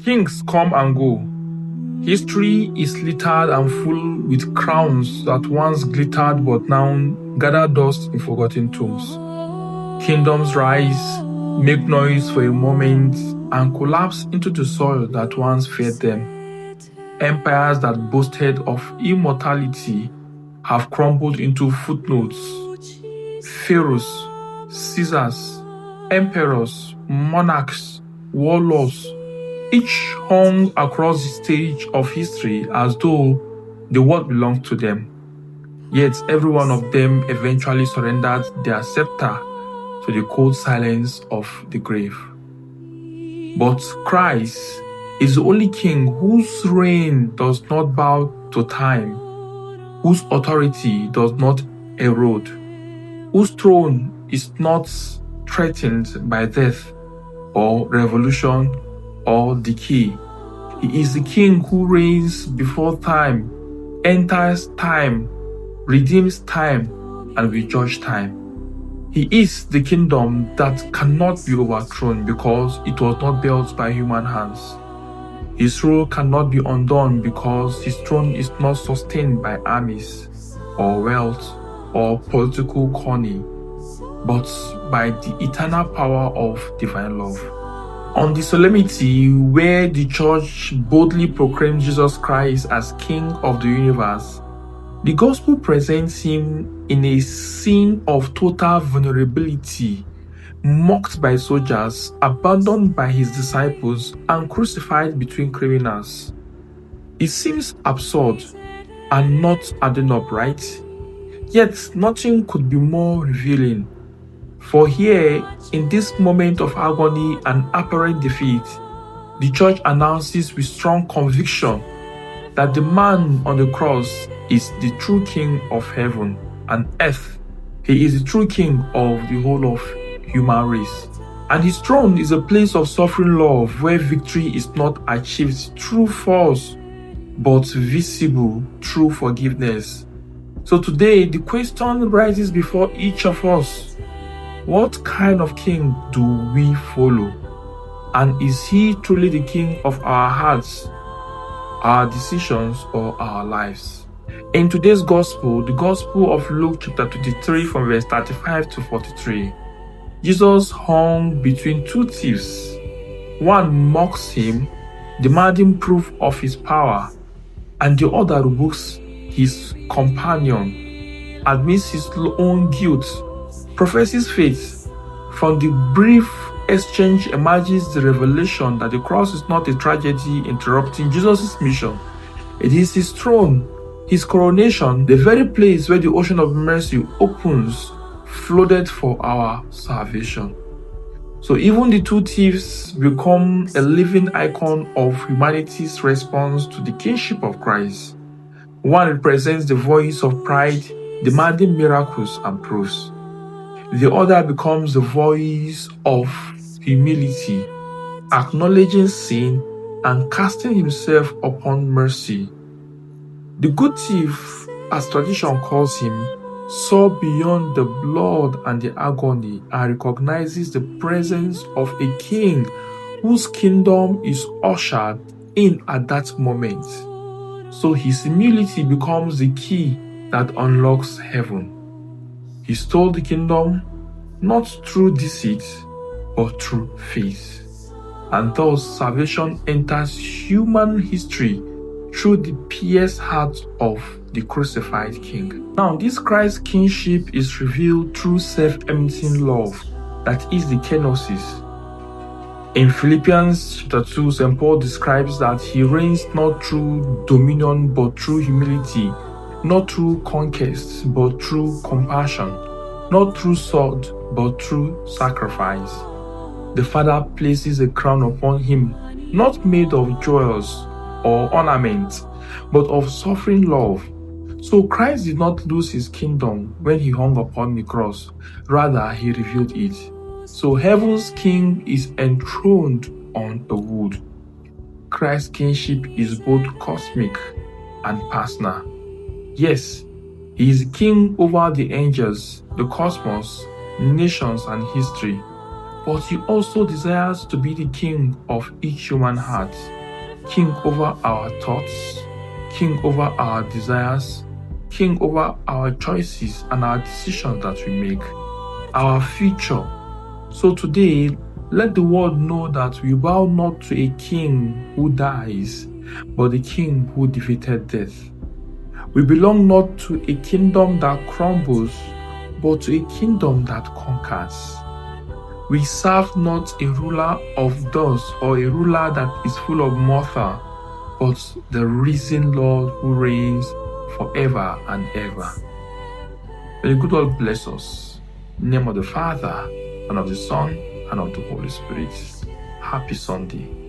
Kings come and go. History is littered and full with crowns that once glittered but now gather dust in forgotten tombs. Kingdoms rise, make noise for a moment, and collapse into the soil that once fed them. Empires that boasted of immortality have crumbled into footnotes. Pharaohs, Caesars, emperors, monarchs, warlords, each hung across the stage of history as though the world belonged to them. Yet every one of them eventually surrendered their scepter to the cold silence of the grave. But Christ is the only king whose reign does not bow to time, whose authority does not erode, whose throne is not threatened by death or revolution or decay. He is the king who reigns before time, enters time, redeems time, and will judge time. He is the kingdom that cannot be overthrown because it was not built by human hands. His rule cannot be undone because his throne is not sustained by armies or wealth or political cunning, but by the eternal power of divine love. On the solemnity where the church boldly proclaims Jesus Christ as King of the universe, the gospel presents him in a scene of total vulnerability, mocked by soldiers, abandoned by his disciples, and crucified between criminals. It seems absurd and not adding up, right? Yet nothing could be more revealing. For here, in this moment of agony and apparent defeat, the church announces with strong conviction that the man on the cross is the true King of heaven and earth. He is the true King of the whole of human race. And his throne is a place of sovereign love where victory is not achieved through force, but visible through forgiveness. So today, the question rises before each of us: what kind of king do we follow? And is he truly the king of our hearts, our decisions, or our lives? In today's gospel, the gospel of Luke chapter 23 from verse 35 to 43, Jesus hung between two thieves. One mocks him, demanding proof of his power, and the other rebukes his companion, admits his own guilt, professes faith. From the brief exchange emerges the revelation that the cross is not a tragedy interrupting Jesus' mission. It is his throne, his coronation, the very place where the ocean of mercy opens, flooded for our salvation. So even the two thieves become a living icon of humanity's response to the kingship of Christ. One represents the voice of pride, demanding miracles and proofs. The other becomes the voice of humility, acknowledging sin and casting himself upon mercy. The good thief, as tradition calls him, saw beyond the blood and the agony and recognizes the presence of a king whose kingdom is ushered in at that moment. So his humility becomes the key that unlocks heaven. He stole the kingdom not through deceit, but through faith. And thus salvation enters human history through the pierced heart of the crucified King. Now, this Christ's kingship is revealed through self-emptying love, that is the kenosis. In Philippians chapter 2, St. Paul describes that he reigns not through dominion but through humility, not through conquest but through compassion, not through sword but through sacrifice. The Father places a crown upon him, not made of jewels or ornaments, but of suffering love. So Christ did not lose his kingdom when he hung upon the cross, rather he revealed it. So heaven's king is enthroned on the wood. Christ's kingship is both cosmic and personal. Yes, he is king over the angels, the cosmos, nations, and history. but He also desires to be the King of each human heart, King over our thoughts, King over our desires, King over our choices and our decisions that we make, our future. So today, let the world know that we bow not to a king who dies, but the King who defeated death. We belong not to a kingdom that crumbles, but to a kingdom that conquers. We serve not a ruler of dust or a ruler that is full of mortar, but the risen Lord who reigns forever and ever. May the good Lord bless us. In the name of the Father, and of the Son, and of the Holy Spirit. Happy Sunday.